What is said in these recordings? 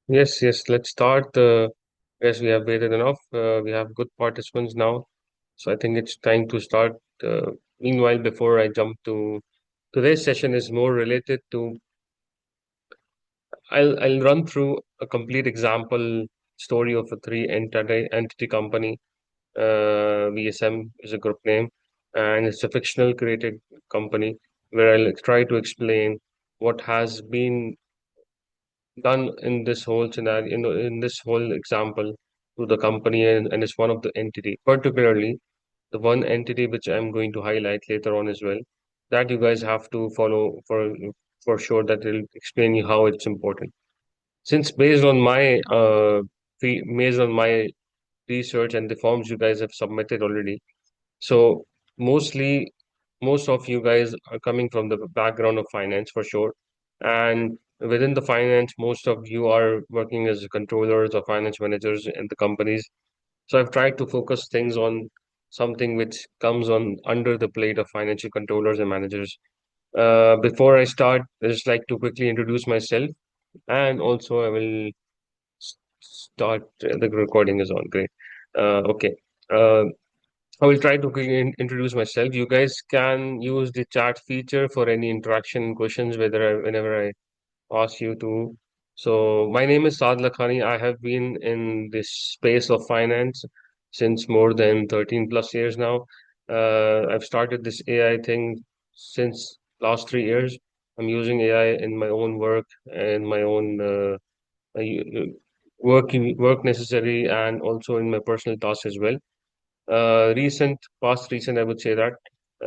Yes, yes, let's start. Yes, we have waited enough. We have good participants now. So I think it's time to start. Meanwhile, before I jump to today's session is more related to I'll run through a complete example story of a three entity company. VSM is a group name, and it's a fictional created company where I'll try to explain what has been done in this whole scenario, in this whole example to the company and it's one of the entity, particularly the one entity which I'm going to highlight later on as well, that you guys have to follow for sure that will explain you how it's important. Since based on my research and the forms you guys have submitted already, so mostly, most of you guys are coming from the background of finance for sure. And within the finance, most of you are working as controllers or finance managers in the companies. So I've tried to focus things on something which comes on under the plate of financial controllers and managers. Before I start, I just like to quickly introduce myself, and also I will start. The recording is on. Great. Okay. Uh, I will try to quickly introduce myself. You guys can use the chat feature for any interaction questions, whenever I ask you to. So, my name is Saad Lakhani. I have been in this space of finance since more than 13 plus years now. I've started this AI thing since last 3 years. I'm using AI in my own work and my own work necessary, and also in my personal tasks as well. Past recent, I would say that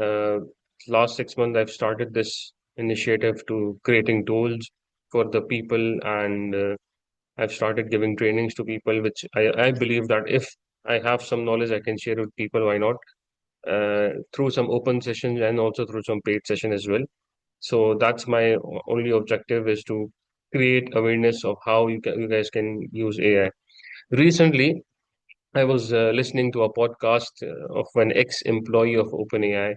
uh, last 6 months I've started this initiative to creating tools for the people, and I've started giving trainings to people, which I believe that if I have some knowledge I can share with people, why not? Through some open sessions and also through some paid session as well. So that's my only objective is to create awareness of how you guys can use AI. Recently, I was listening to a podcast of an ex-employee of OpenAI.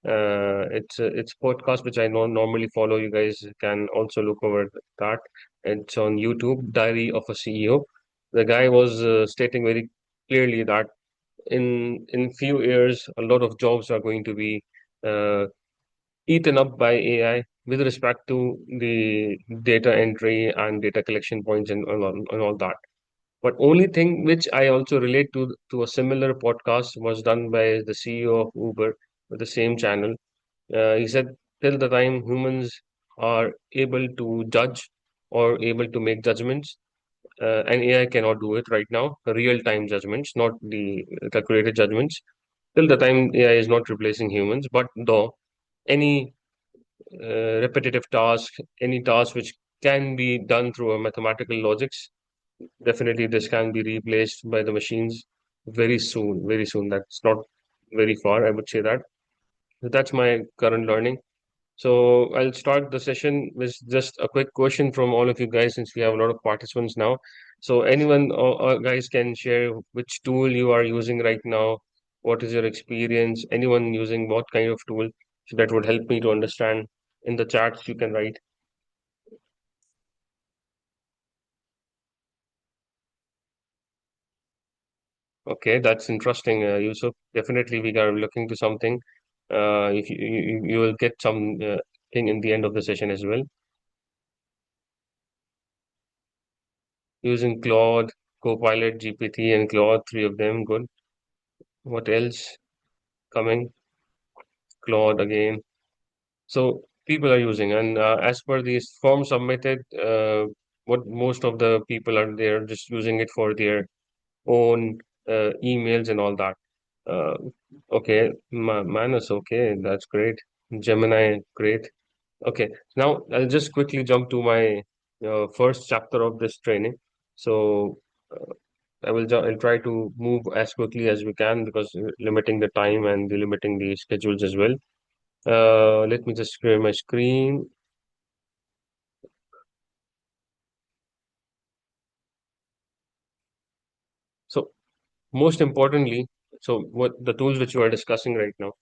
It's a podcast which I don't normally follow. You guys can also look over that. It's on YouTube, Diary of a CEO. The guy was stating very clearly that in few years, a lot of jobs are going to be uh, eaten up by AI with respect to the data entry and data collection points and all that. But only thing which I also relate to a similar podcast was done by the CEO of Uber with the same channel. He said till the time humans are able to judge or able to make judgments, and AI cannot do it right now, the real-time judgments, not the calculated judgments. Till the time AI is not replacing humans, but though any repetitive task, any task which can be done through a mathematical logics, definitely, this can be replaced by the machines very soon, very soon. That's not very far, I would say that. So that's my current learning. So I'll start the session with just a quick question from all of you guys since we have a lot of participants now. So anyone guys can share which tool you are using right now. What is your experience? Anyone using what kind of tool? So that would help me to understand. In the chats, you can write. Okay, that's interesting, Yusuf. Definitely, we are looking to something. If you will get some thing in the end of the session as well. Using Claude, Copilot, GPT, and Claude, three of them. Good. What else coming? Claude again. So people are using, and as per these forms submitted, what most of the people are they're just using it for their own emails and all that. Uh, okay, Manus, okay, that's great. Gemini, great. Okay, now I'll just quickly jump to my first chapter of this training. So I'll try to move as quickly as we can because limiting the time and limiting the schedules as well. Let me just clear my screen. So most importantly, so what the tools which you are discussing right now,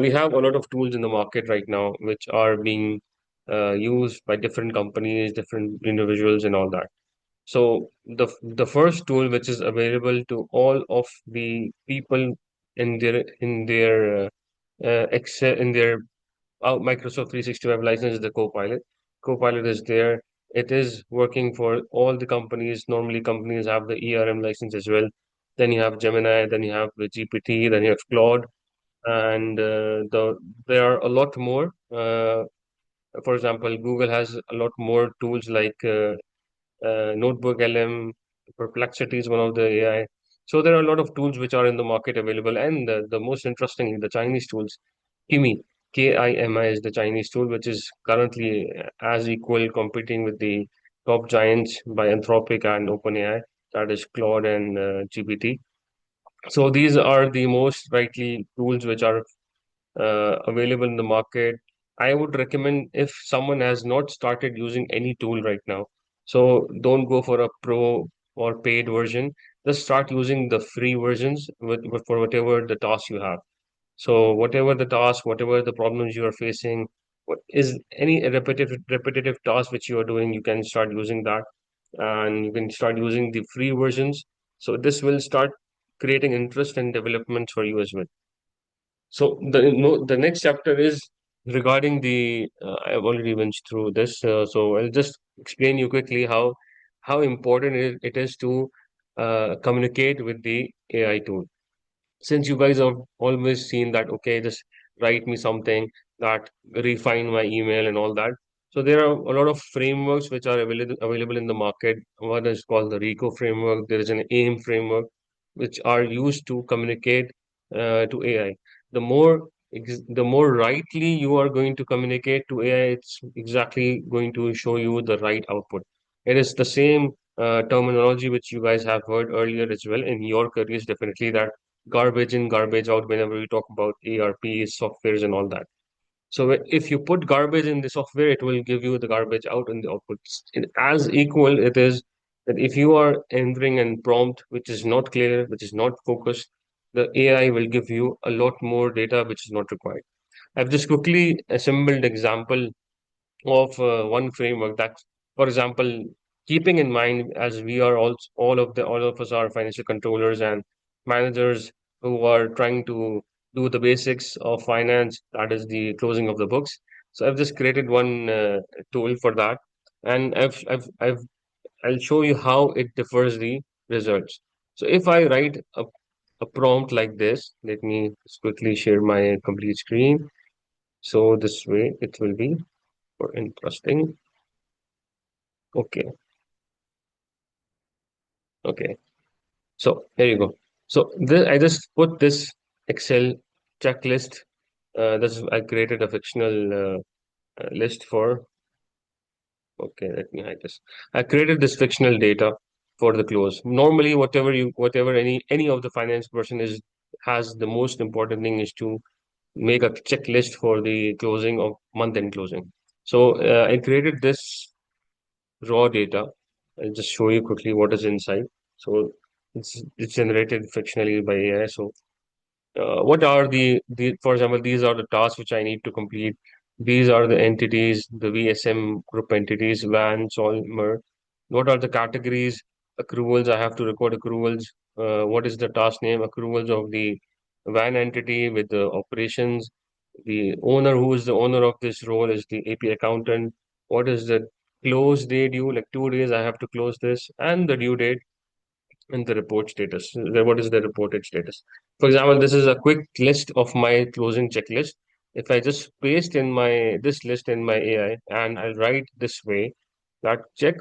we have a lot of tools in the market right now which are being used by different companies, different individuals, and all that. So the first tool which is available to all of the people in their Excel in their Microsoft 365 license is the Copilot. Copilot is there. It is working for all the companies. Normally, companies have the ERM license as well. Then you have Gemini, then you have the GPT, then you have Claude, and there are a lot more. For example, Google has a lot more tools like Notebook LM, Perplexity is one of the AI. So there are a lot of tools which are in the market available, and the most interesting, the Chinese tools, Kimi, KIMI is the Chinese tool, which is currently as equal competing with the top giants by Anthropic and OpenAI, that is Claude and GPT. So these are the most likely tools which are available in the market. I would recommend if someone has not started using any tool right now, so don't go for a pro or paid version. Just start using the free versions for whatever the task you have. So whatever the task, whatever the problems you are facing, what is any repetitive task which you are doing, you can start using that, and you can start using the free versions. So this will start creating interest and development for you as well. So the no, the next chapter is regarding the. I've already went through this, so I'll just explain you quickly how important it is to communicate with the AI tool. Since you guys have always seen that, okay, just write me something that refine my email and all that. So there are a lot of frameworks which are available in the market. One is called the RICO framework. There is an AIM framework, which are used to communicate to AI. The more rightly you are going to communicate to AI, it's exactly going to show you the right output. It is the same terminology which you guys have heard earlier as well in your careers, definitely, that garbage in, garbage out whenever we talk about ERPs, softwares, and all that. So if you put garbage in the software, it will give you the garbage out in the outputs. As equal, it is that if you are entering a prompt which is not clear, which is not focused, the AI will give you a lot more data which is not required. I've just quickly assembled example of one framework that, for example, keeping in mind as we are all of us are financial controllers and managers who are trying to do the basics of finance, that is the closing of the books. So I've just created one tool for that, and I'll show you how it differs the results. So if I write a prompt like this, let me just quickly share my complete screen. So this way it will be more interesting. Okay, okay. So here you go. So I just put this Excel checklist. This I created a fictional list for. Okay, let me hide this. I created this fictional data for the close. Normally, whatever any of the finance person is has the most important thing is to make a checklist for the closing of month end closing. So I created this raw data. I'll just show you quickly what is inside. So it's generated fictionally by AI. So what are the for example, these are the tasks which I need to complete. These are the entities, the VSM group entities, VAN, Solmer. What are the categories? Accruals, I have to record accruals. What is the task name? Accruals of the VAN entity with the operations. The owner, who is the owner of this role, is the AP accountant. What is the close day due? Like 2 days, I have to close this, and the due date and the report status. What is the reported status? For example, this is a quick list of my closing checklist. If I just paste in my this list in my AI and I write this way, that check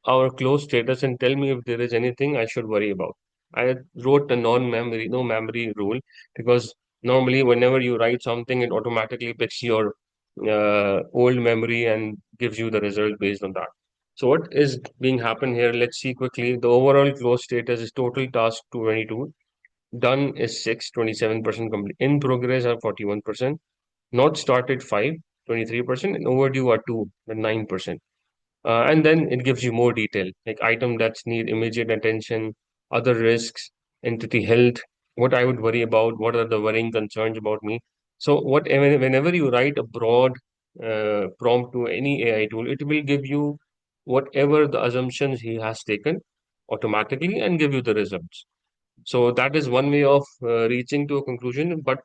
our close status and tell me if there is anything I should worry about. I wrote a non-memory, no memory rule, because normally whenever you write something, it automatically picks your old memory and gives you the result based on that. So what is being happen here? Let's see quickly. The overall close status is total task 22. Done is 6, 27% complete. In progress are 41%. Not started 5, 23%. And overdue are 2, 9%. And then it gives you more detail, like item that's need immediate attention, other risks, entity health, what I would worry about, what are the worrying concerns about me. So whenever you write a broad prompt to any AI tool, it will give you whatever the assumptions he has taken automatically and give you the results. So that is one way of reaching to a conclusion. But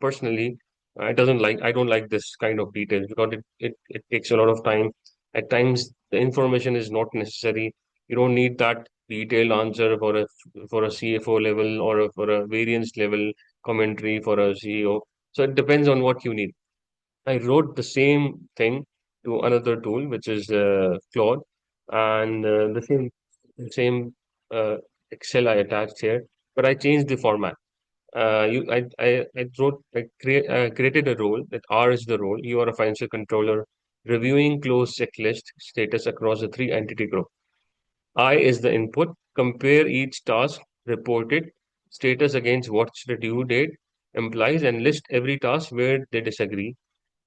personally, I don't like this kind of details because it takes a lot of time. At times, the information is not necessary. You don't need that detailed answer for a CFO level for a variance level commentary for a CEO. So it depends on what you need. I wrote the same thing to another tool, which is Claude, and the same uh, Excel I attached here, but I changed the format. I created a role that R is the role. You are a financial controller reviewing close checklist status across the three entity group. I is the input. Compare each task reported status against what's the due date implies and list every task where they disagree.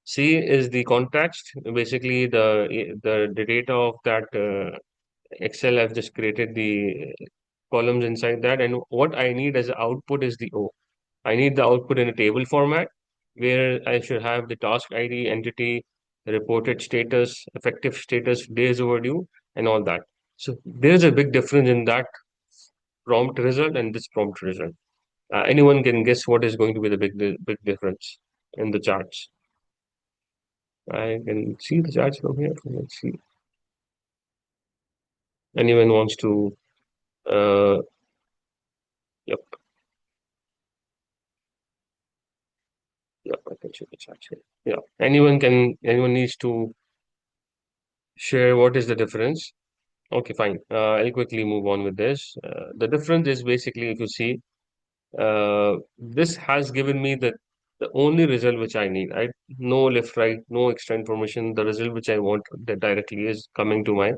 C is the context, basically the data of that Excel. I've just created the columns inside that, and what I need as an output is the O. I need the output in a table format where I should have the task ID, entity, reported status, effective status, days overdue, and all that. So there's a big difference in that prompt result and this prompt result. Anyone can guess what is going to be the big difference in the charts. I can see the charts from here. Let's see. Anyone wants to? Uh, yep, yep. I can see the charts here. Yeah. Anyone can. Anyone needs to share what is the difference? Okay, fine. I'll quickly move on with this. The difference is basically, if you see, this has given me the only result which I need. I no left, right, no extra information. The result which I want that directly is coming to my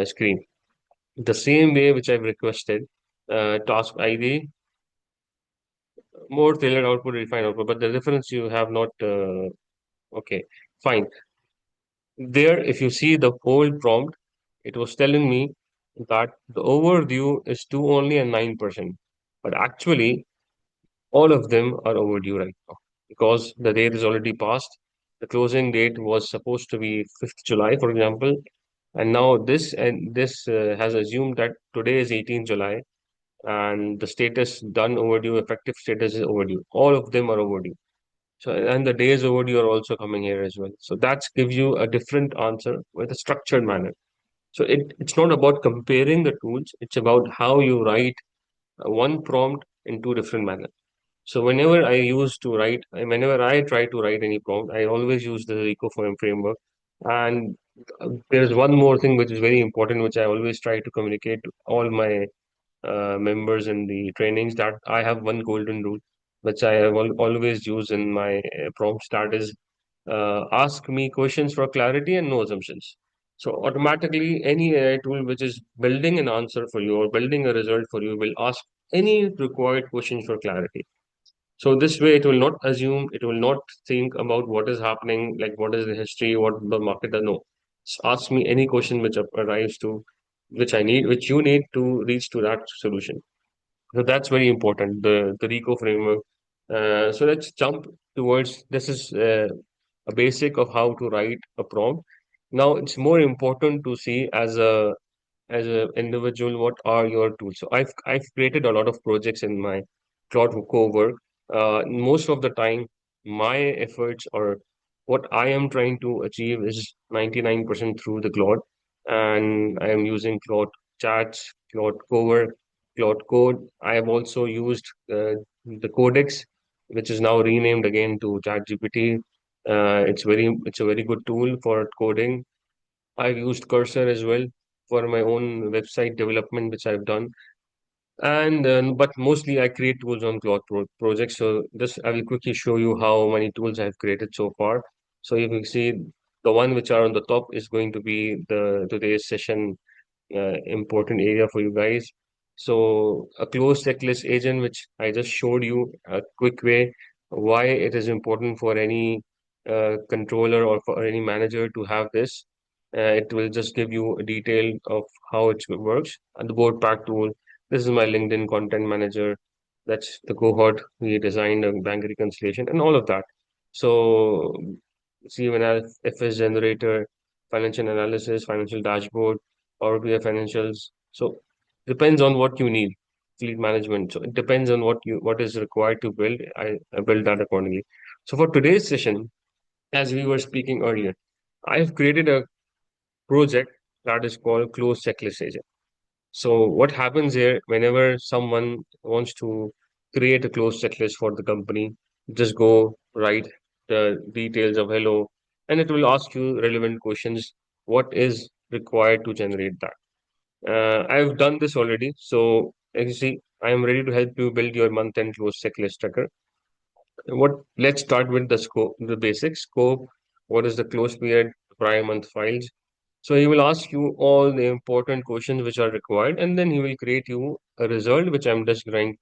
screen. The same way which I've requested, task ID, more tailored output, refined output. But the difference you have not. Okay, fine. There, if you see the whole prompt, it was telling me that the overdue is due only at 9%. But actually, all of them are overdue right now because the date is already passed. The closing date was supposed to be 5th July, for example, and now this has assumed that today is 18th July and the status done overdue, effective status is overdue. All of them are overdue. So, and the days overdue are also coming here as well. So that gives you a different answer with a structured manner. So it's not about comparing the tools, it's about how you write one prompt in two different manners. So whenever I try to write any prompt, I always use the Ecoform framework. And there's one more thing which is very important, which I always try to communicate to all my members in the trainings, that I have one golden rule, which I have always use in my prompts. That is, ask me questions for clarity and no assumptions. So automatically, any AI tool which is building an answer for you or building a result for you will ask any required questions for clarity. So this way, it will not assume, it will not think about what is happening, like what is the history, what the market does. No, just ask me any question which arrives to, which I need, which you need to reach to that solution. So that's very important. The RICO framework. So let's jump towards this is a basic of how to write a prompt. Now it's more important to see as an individual, what are your tools? So I've created a lot of projects in my Cloud co-work. Most of the time, my efforts or what I am trying to achieve is 99% through the Cloud, and I am using Cloud chats, Cloud cowork, Cloud code. I have also used the Codex, which is now renamed again to ChatGPT. It's a very good tool for coding. I've used Cursor as well for my own website development, which I've done. And but mostly I create tools on projects. So this I will quickly show you how many tools I've created so far. So you can see the one which are on the top is going to be the today's session important area for you guys. So a closed checklist agent, which I just showed you a quick way why it is important for any controller or for any manager to have this. It will just give you a detail of how it works. And the board pack tool. This is my LinkedIn content manager. That's the cohort. We designed a bank reconciliation and all of that. So see when I FS generator, financial analysis, financial dashboard, or BI financials. So depends on what you need, fleet management. So it depends on what is required to build. I build that accordingly. So for today's session, as we were speaking earlier, I've created a project that is called closed checklist agent. So what happens here whenever someone wants to create a closed checklist for the company, just go write the details of hello, and it will ask you relevant questions. What is required to generate that? I've done this already. So as you see, I am ready to help you build your month-end close checklist tracker. Let's start with the scope, the basic scope. What is the close period, prior month files? So he will ask you all the important questions which are required, and then he will create you a result, which I'm just going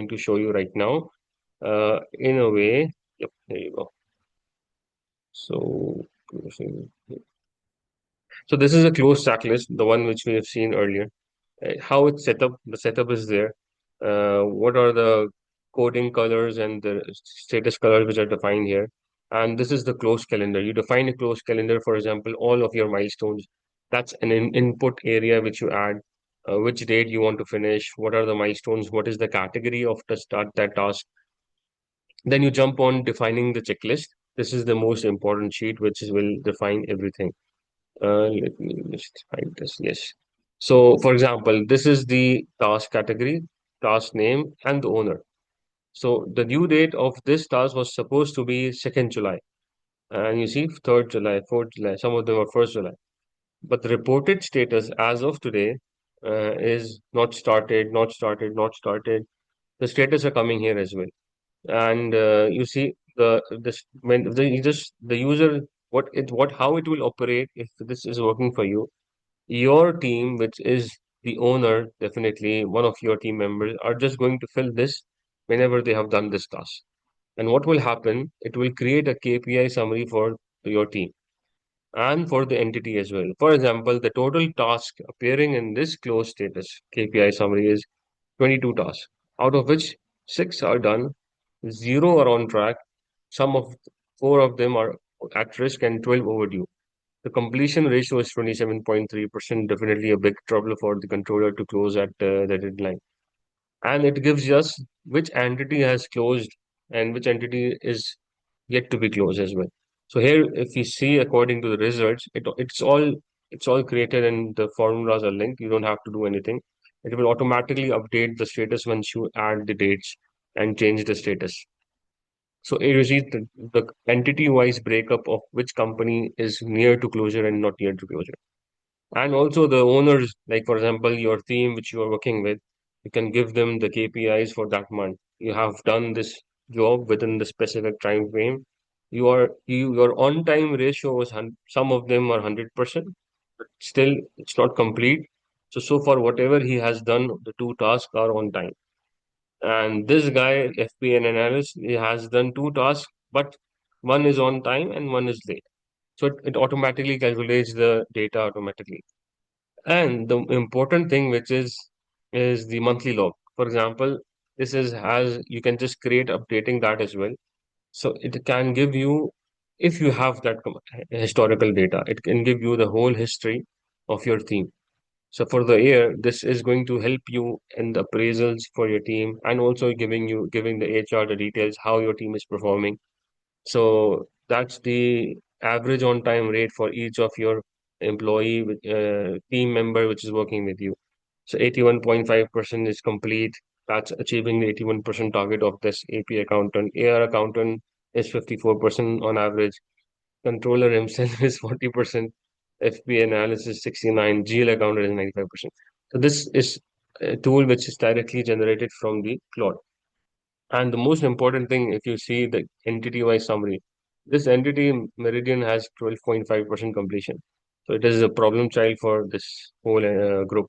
to show you right now. In a way, yep, there you go. So, so this is a closed checklist, the one which we have seen earlier. How it's set up, the setup is there. What are the coding colors and the status colors which are defined here? And this is the closed calendar. You define a closed calendar, for example, all of your milestones. That's an input area which you add. Which date you want to finish? What are the milestones? What is the category of the start that task? Then you jump on defining the checklist. This is the most important sheet, will define everything. Let me just hide this. Yes. So, for example, this is the task category, task name, and the owner. So, the due date of this task was supposed to be 2nd July. And you see 3rd July, 4th July, some of them are 1st July. But the reported status as of today is not started, not started, not started. The status are coming here as well. And you see the user what how it will operate if this is working for you. Your team, which is the owner, definitely one of your team members, are just going to fill this whenever they have done this task. And what will happen? It will create a KPI summary for your team and for the entity as well. For example, the total task appearing in this close status KPI summary is 22 tasks, out of which six are done, zero are on track, some of four of them are at risk, and 12 overdue. The completion ratio is 27.3%, definitely a big trouble for the controller to close at the deadline. And it gives us which entity has closed and which entity is yet to be closed as well. So here, if we see according to the results, it's all created and the formulas are linked. You don't have to do anything. It will automatically update the status once you add the dates and change the status. So it is the entity-wise breakup of which company is near to closure and not near to closure. And also the owners, like for example, your team which you are working with, you can give them the KPIs for that month. You have done this job within the specific time frame. Your on time ratio was some of them are 100%, but still it's not complete. So far whatever he has done, the two tasks are on time. And this guy, FPN analyst, he has done two tasks, but one is on time and one is late. So it automatically calculates the data automatically. And the important thing, which is the monthly log. For example, this is has you can just create updating that as well. So it can give you, if you have that historical data, it can give you the whole history of your team. So for the year, this is going to help you in the appraisals for your team and also giving the HR the details how your team is performing. So that's the average on time rate for each of your team member which is working with you. So 81.5% is complete. That's achieving the 81% target of this AP accountant. AR accountant is 54% on average. Controller himself is 40%. FP analysis 69. GL accountant is 95%. So this is a tool which is directly generated from the Claude. And the most important thing, if you see the entity-wise summary, this entity Meridian has 12.5% completion. So it is a problem child for this whole group.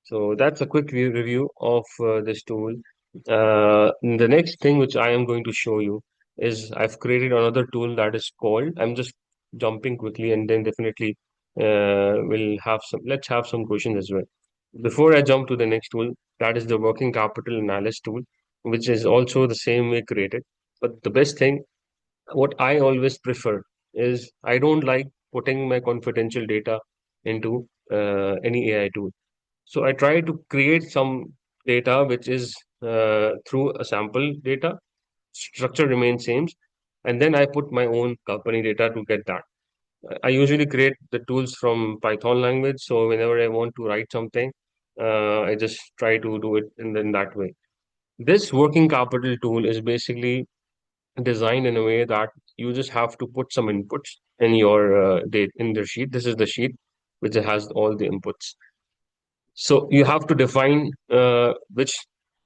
So that's a quick review of this tool. The next thing which I am going to show you is I've created another tool that is called, I'm just jumping quickly and then definitely let's have some questions as well. Before I jump to the next tool, that is the working capital analysis tool, which is also the same way created. But the best thing, what I always prefer is I don't like putting my confidential data into any AI tool. So I try to create some data which is through a sample data, structure remains same, and then I put my own company data to get that. I usually create the tools from Python language, so whenever I want to write something, I just try to do it in that way. This working capital tool is basically designed in a way that you just have to put some inputs in your date in the sheet. This is the sheet which has all the inputs. So you have to define which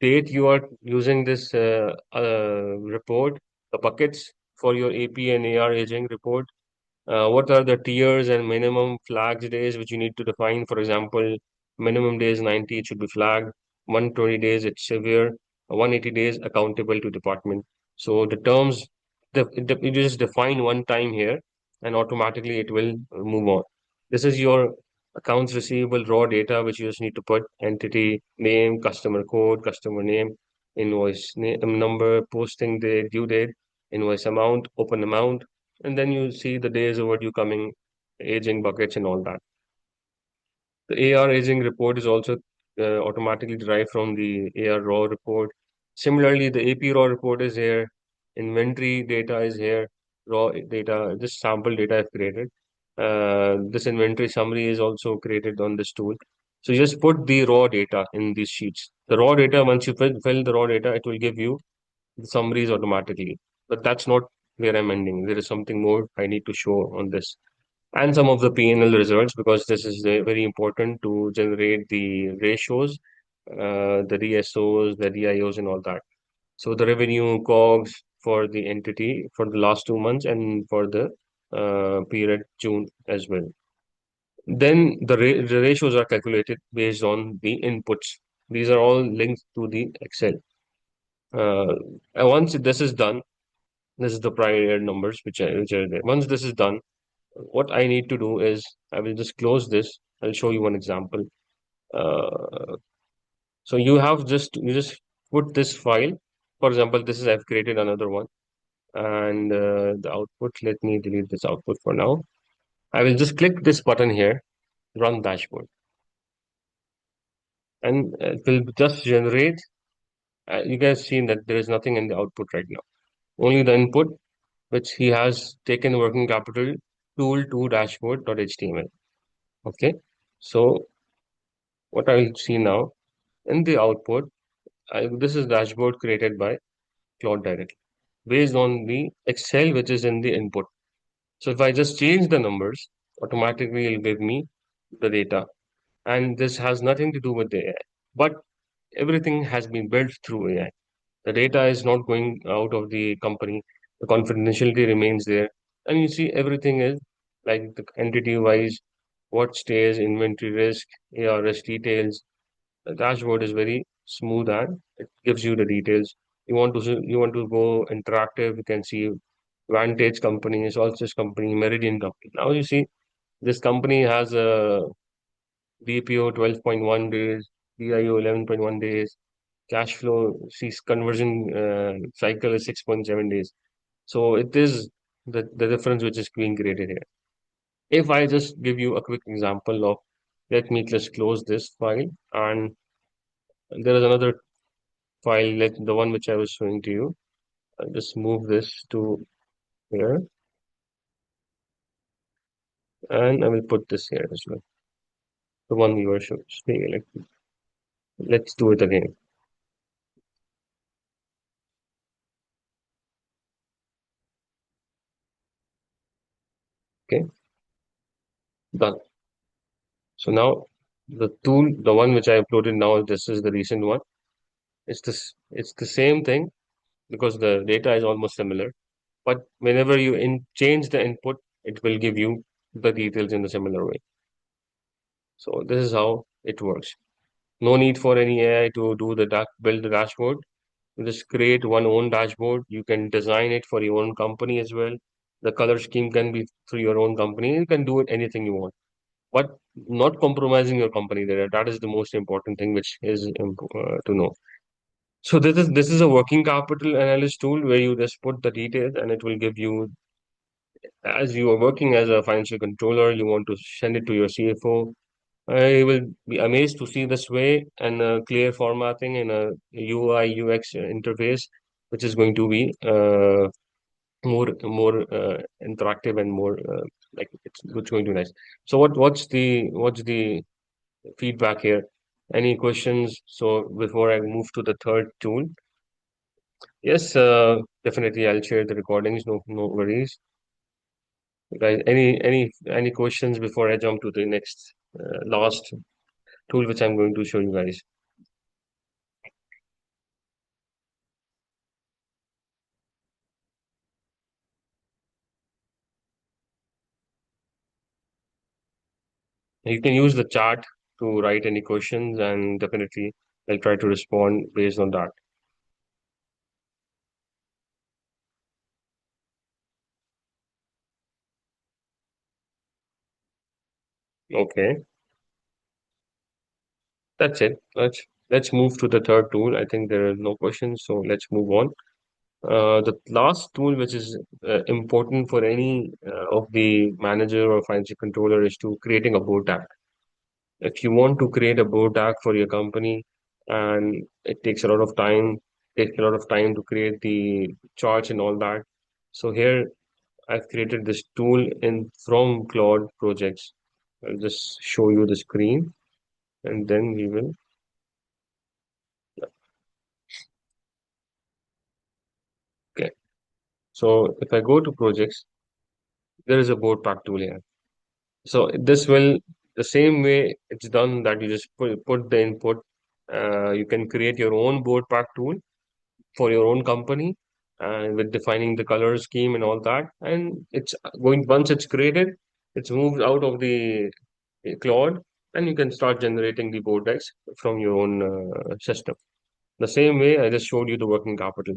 date you are using this report, the buckets for your AP and AR aging report. What are the tiers and minimum flags days which you need to define? For example, minimum days 90, it should be flagged. 120 days, it's severe. 180 days, accountable to department. So the terms, you just define one time here and automatically it will move on. This is your accounts receivable raw data, which you just need to put entity name, customer code, customer name, invoice name, number, posting date, due date, invoice amount, open amount, and then you see the days overdue coming, aging buckets, and all that. The AR aging report is also automatically derived from the AR raw report. Similarly, the AP raw report is here, inventory data is here, raw data, this sample data I've created. This inventory summary is also created on this tool. So you just put the raw data in these sheets. The raw data, once you fill the raw data, it will give you the summaries automatically. But that's not where I'm ending. There is something more I need to show on this. And some of the P&L results, because this is very important to generate the ratios, the DSOs, the DIOs, and all that. So the revenue COGS for the entity for the last 2 months and for the period June as well. Then the ratios are calculated based on the inputs. These are all linked to the Excel. Uh, and once this is done, this is the prior year numbers which are there. Once this is done, what I need to do is I will just close this. I'll show you one example. Uh, so you just put this file. For example, this is I've created another one, and the output. Let me delete this output for now. I will just click this button here, run dashboard, and it will just generate. You guys seen that there is nothing in the output right now. Only the input, which he has taken working capital tool to dashboard.html. Okay, so what I will see now in the output, this is dashboard created by Cloud directly based on the Excel which is in the input. So if I just change the numbers, automatically it'll give me the data. And this has nothing to do with the AI, but everything has been built through AI. The data is not going out of the company. The confidentiality remains there. And you see everything is like the entity wise, what stays, inventory risk, ARS details. The dashboard is very smooth and it gives you the details. You want to go interactive, you can see Vantage company, Solstice company, Meridian company. Now you see this company has a DPO 12.1 days, DIO 11.1 days, cash flow sees conversion cycle is 6.7 days. So it is the difference which is being created here. If I just give you a quick example of, let me just close this file, and there is another file, like the one which I was showing to you. I'll just move this to here, and I will put this here as well. The one we were showing. Like, let's do it again. Okay, done. So now the tool, the one which I uploaded now, this is the recent one. It's the same thing because the data is almost similar. But whenever you change the input, it will give you the details in a similar way. So this is how it works. No need for any AI to do the build the dashboard. You just create one own dashboard. You can design it for your own company as well. The color scheme can be through your own company. You can do it anything you want, but not compromising your company there. That is the most important thing, which is to know. So this is a working capital analyst tool where you just put the details and it will give you as you are working as a financial controller, you want to send it to your CFO. I will be amazed to see this way and clear formatting in a UI UX interface, which is going to be more interactive and more like it's going to be nice. So what's the feedback here? Any questions? So before I move to the third tool, yes, definitely I'll share the recordings. No worries, guys. Any questions before I jump to the next last tool which I'm going to show you guys? You can use the chat to write any questions, and definitely I'll try to respond based on that. Okay, that's it. Let's move to the third tool. I think there are no questions, so let's move on. The last tool, which is important for any of the manager or financial controller, is to creating a board app. If you want to create a board app for your company, and it takes a lot of time to create the charts and all that. So here I've created this tool in from Claude projects. I'll just show you the screen, and then we will. Okay. So if I go to projects, there is a board pack tool here. So this will the same way it's done that you just put the input. You can create your own board pack tool for your own company, and with defining the color scheme and all that. And it's going once it's created, it's moved out of the Claude, and you can start generating the board decks from your own system. The same way I just showed you the working capital.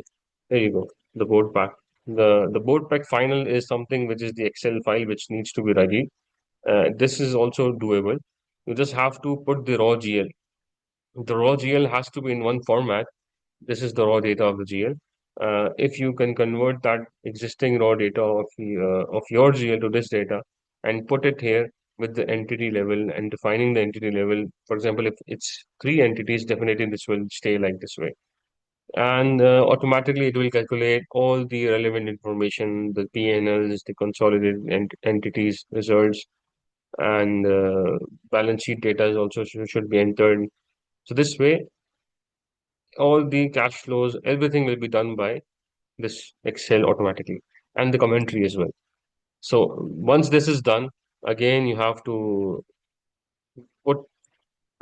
There you go, the board pack. The board pack final is something which is the Excel file which needs to be ready. This is also doable. You just have to put the raw GL. The raw GL has to be in one format. This is the raw data of the GL. If you can convert that existing raw data of your GL to this data and put it here with the entity level and defining the entity level, for example, if it's three entities, definitely this will stay like this way. And automatically it will calculate all the relevant information, the P&Ls, the consolidated entities, results, and balance sheet data is also should be entered. So this way, all the cash flows, everything will be done by this Excel automatically, and the commentary as well. So once this is done, again you have to put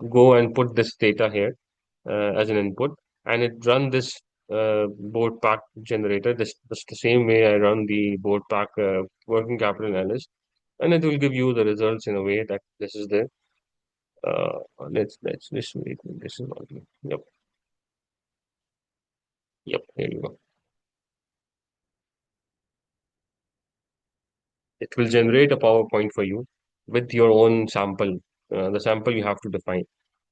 go and put this data here as an input, and it run this board pack generator. This the same way I run the board pack working capital analysis, and it will give you the results in a way that this is the let's this wait, this is not yep, yep, here you go. It will generate a PowerPoint for you with your own sample. The sample you have to define.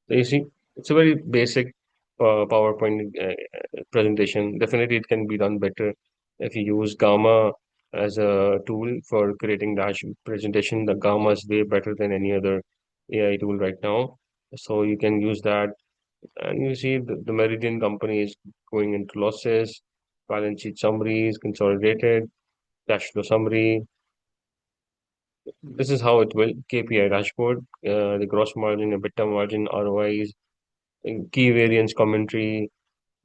So you see, it's a very basic PowerPoint presentation. Definitely, it can be done better if you use Gamma as a tool for creating dash presentation. The Gamma is way better than any other AI tool right now. So you can use that. And you see, the Meridian company is going into losses, balance sheet summaries, consolidated, cash flow summary. This is how it will KPI dashboard, the gross margin, EBITDA margin, ROIs, and key variance commentary,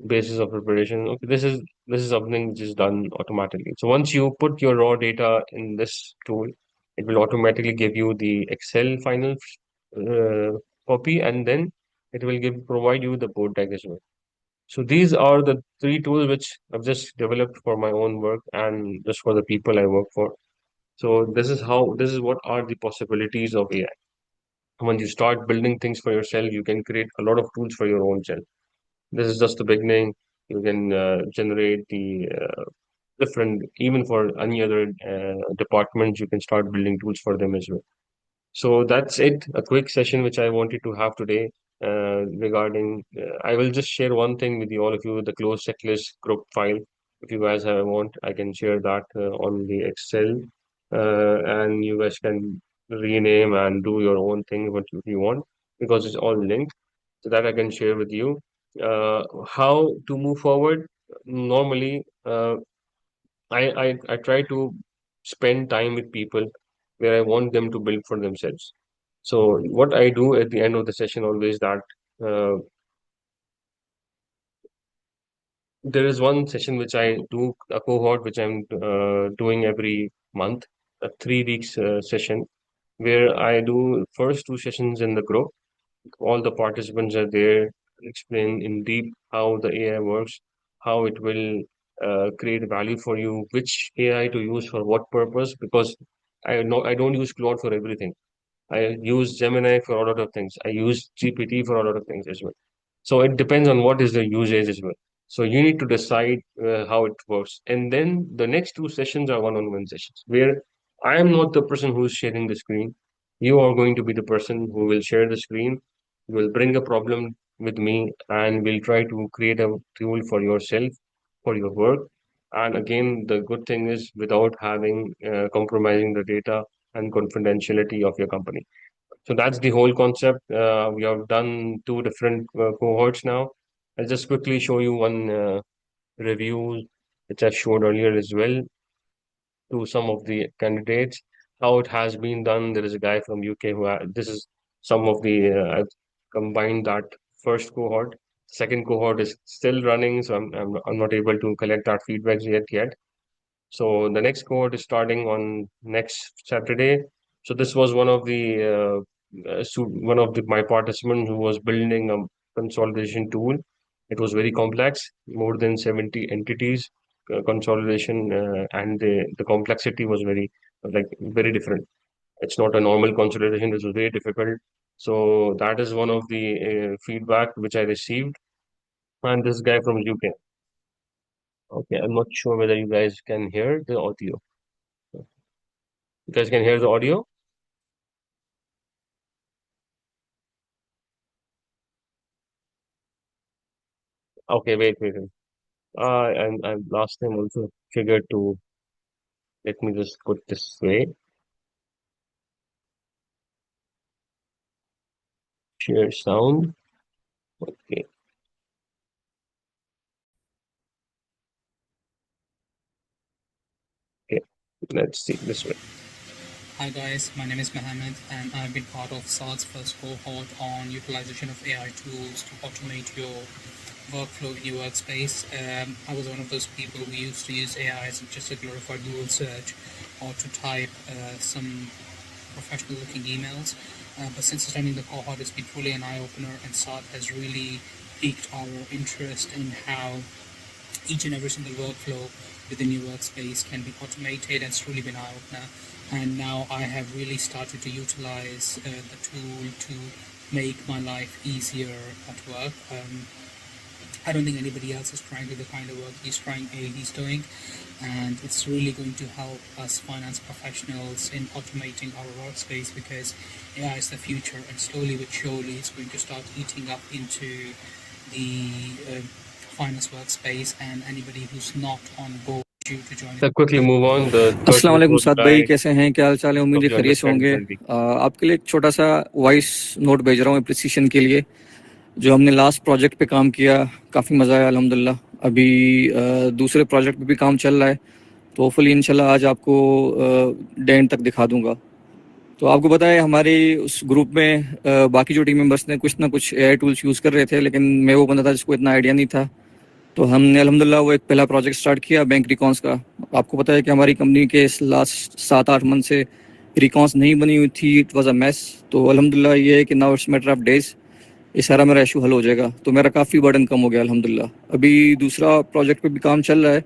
basis of preparation. Okay, this is something which is done automatically. So once you put your raw data in this tool, it will automatically give you the Excel final uh, copy, and then it will provide you the board deck as well. So these are the three tools which I've just developed for my own work and just for the people I work for. So this is what are the possibilities of AI. When you start building things for yourself, you can create a lot of tools for your own self. This is just the beginning. You can generate the different, even for any other departments, you can start building tools for them as well. So that's it, a quick session which I wanted to have today regarding. I will just share one thing with you, all of you, the closed checklist group file. If you guys have want, I can share that on the Excel. and you guys can rename and do your own thing what you want because it's all linked. So that I can share with you. How to move forward? Normally, I try to spend time with people where I want them to build for themselves. So what I do at the end of the session always that uh, there is one session which I do a cohort which I'm doing every month, a 3 weeks session where I do first two sessions in the group. All the participants are there, explain in deep how the AI works, how it will create value for you, which AI to use for what purpose. Because I know I don't use Claude for everything. I use Gemini for a lot of things. I use GPT for a lot of things as well. So it depends on what is the usage as well. So you need to decide how it works. And then the next two sessions are one-on-one sessions where I am not the person who is sharing the screen. You are going to be the person who will share the screen. You will bring a problem with me and we'll try to create a tool for yourself, for your work. And again, the good thing is without having compromising the data and confidentiality of your company. So that's the whole concept. We have done two different cohorts now. I'll just quickly show you one review which I showed earlier as well to some of the candidates. How it has been done. There is a guy from UK this is some of the I've combined that first cohort. Second cohort is still running, so I'm not able to collect that feedback yet. So the next cohort is starting on next Saturday. So this was one of the one of my participants who was building a consolidation tool. It was very complex, more than 70 entities consolidation, and the complexity was very different. It's not a normal consolidation. This was very difficult. So that is one of the feedback which I received. And this guy from UK. Okay, I'm not sure whether you guys can hear the audio. You guys can hear the audio? Okay, wait. And last time also figured to let me just put this way. Share sound. Okay, okay. Let's see this way. Hi guys, my name is Mohammed and I've been part of Saad's first cohort on utilization of AI tools to automate your workflow in your workspace. I was one of those people who used to use AI as just a glorified Google search or to type some professional looking emails. But since attending the cohort, it's been truly an eye opener, and Saad has really piqued our interest in how each and every single workflow within your workspace can be automated, and it's truly been eye opener. And now I have really started to utilize the tool to make my life easier at work. I don't think anybody else is trying to do the kind of work he's doing, and it's really going to help us finance professionals in automating our workspace because AI is the future, and slowly but surely it's going to start eating up into the finance workspace, and anybody who's not on board due to join. I'll quickly move on. The third अस्सलाम वालेकुम was साद भाई, guy. कैसे हैं? क्या हाल चाल है? उम्मीद Hope है you खैरियत से understand होंगे। Hindi. आपके लिए एक छोटा सा वॉइस नोट भेज रहा हूँ एप्रिसिएशन के लिए। जो हमने लास्ट प्रोजेक्ट पे काम किया, काफ़ी मज़ा आया अल्हम्दुलिल्लाह। अभी दूसरे प्रोजेक्ट पे भी काम चल रहा है, तो होपफुली इंशाल्लाह आज आपको डे एंड तक दिखा दूंगा। तो आपको पता है हमारे उस ग्रुप में बाकी जो टीम मेंबर्स ने कुछ ना कुछ एआई टूल्स यूज़ कर रहे थे, लेकिन मैं वो बंदा था जिसको इतना आइडिया नहीं था। तो हमने अल्हम्दुलिल्लाह वो एक पहला प्रोजेक्ट स्टार्ट किया बैंक रिकॉन्स का। आपको पता है कि हमारी कंपनी के इस लास्ट 7-8 मंथ से रिकॉन्स नहीं बनी हुई थी, इट वाज अ मेस। तो अल्हम्दुलिल्लाह ये है कि now it's matter of days, ये सारा मेरा इशू हल हो जाएगा, तो मेरा काफ़ी बर्डन कम हो गया अल्हम्दुलिल्लाह। अभी दूसरा प्रोजेक्ट पे भी काम चल रहा है,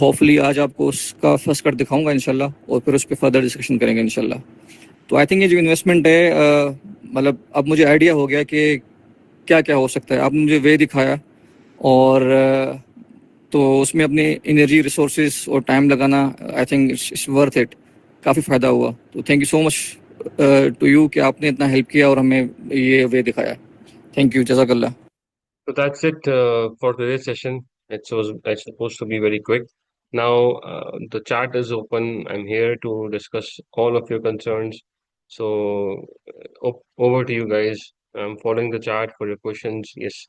होपफुली आज आपको उसका फर्स्ट कट दिखाऊंगा इंशाल्लाह, और फिर उस पर फर्दर डिस्कशन करेंगे इंशाल्लाह। तो आई थिंक ये जो इन्वेस्टमेंट है, मतलब अब मुझे आइडिया हो गया कि क्या क्या हो सकता है। आपने मुझे वे दिखाया, और तो उसमें अपने एनर्जी रिसोर्सेज और टाइम लगाना, I think it's worth it. काफ़ी फ़ायदा हुआ, तो thank you so much to you कि आपने इतना हेल्प किया और हमें ये वे दिखाया। थैंक यू, जज़ाकल्लाह। So that's it for today's session. It's supposed to be very quick. Now, the chat is open. I'm here to discuss all of your concerns. So, over to you guys. I'm following the chat for your questions. Yes,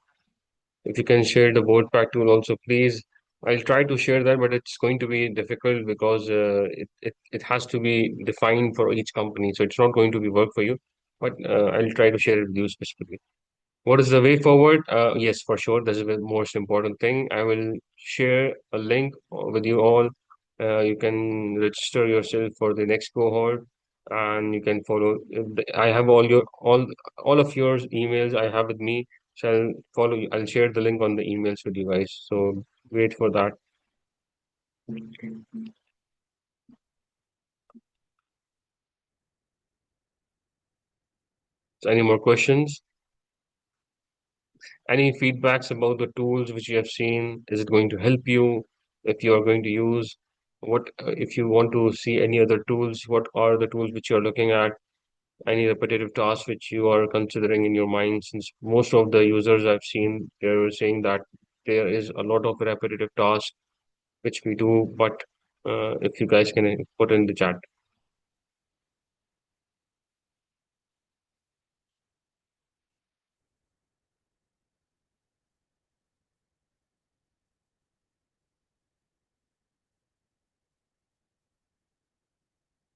if you can share the board pack tool also, please. I'll try to share that, but it's going to be difficult because it has to be defined for each company. So it's not going to be work for you, but I'll try to share it with you specifically. What is the way forward? Yes, for sure. This is the most important thing. I will share a link with you all. You can register yourself for the next cohort, and you can follow. I have all of your emails I have with me. So I'll follow you. I'll share the link on the emails with you guys. So wait for that. So any more questions? Any feedbacks about the tools which you have seen? Is it going to help you if you are going to use? What if you want to see any other tools? What are the tools which you are looking at? Any repetitive tasks which you are considering in your mind? Since most of the users I've seen, they're saying that there is a lot of repetitive tasks which we do, but if you guys can put in the chat.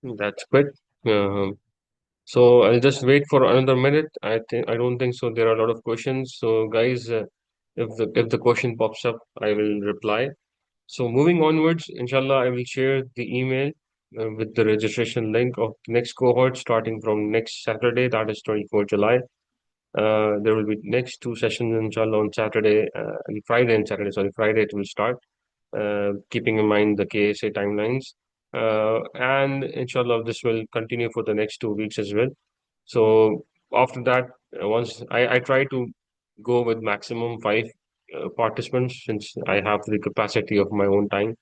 That's quick. Um, So I'll just wait for another minute. I don't think so. There are a lot of questions. So guys, if the question pops up, I will reply. So moving onwards, inshallah, I will share the email with the registration link of the next cohort starting from next Saturday, that is 24 July. There will be next two sessions, inshallah, on Saturday and Friday and Saturday. Sorry, Friday it will start, keeping in mind the KSA timelines. And inshallah, this will continue for the next 2 weeks as well. So after that, once I try to go with maximum five participants since I have the capacity of my own time.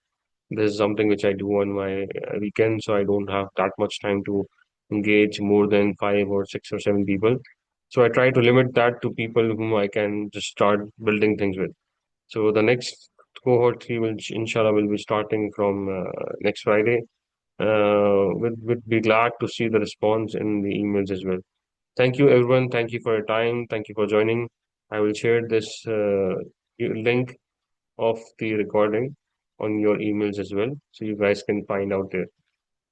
This is something which I do on my weekend, so I don't have that much time to engage more than 5 or 6 or 7 people. So I try to limit that to people whom I can just start building things with. So the next cohort three will, inshallah, will be starting from next Friday. Would be glad to see the response in the emails as well. Thank you, everyone. Thank you for your time. Thank you for joining. I will share this link of the recording on your emails as well, so you guys can find out there.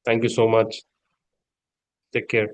Thank you so much. Take care.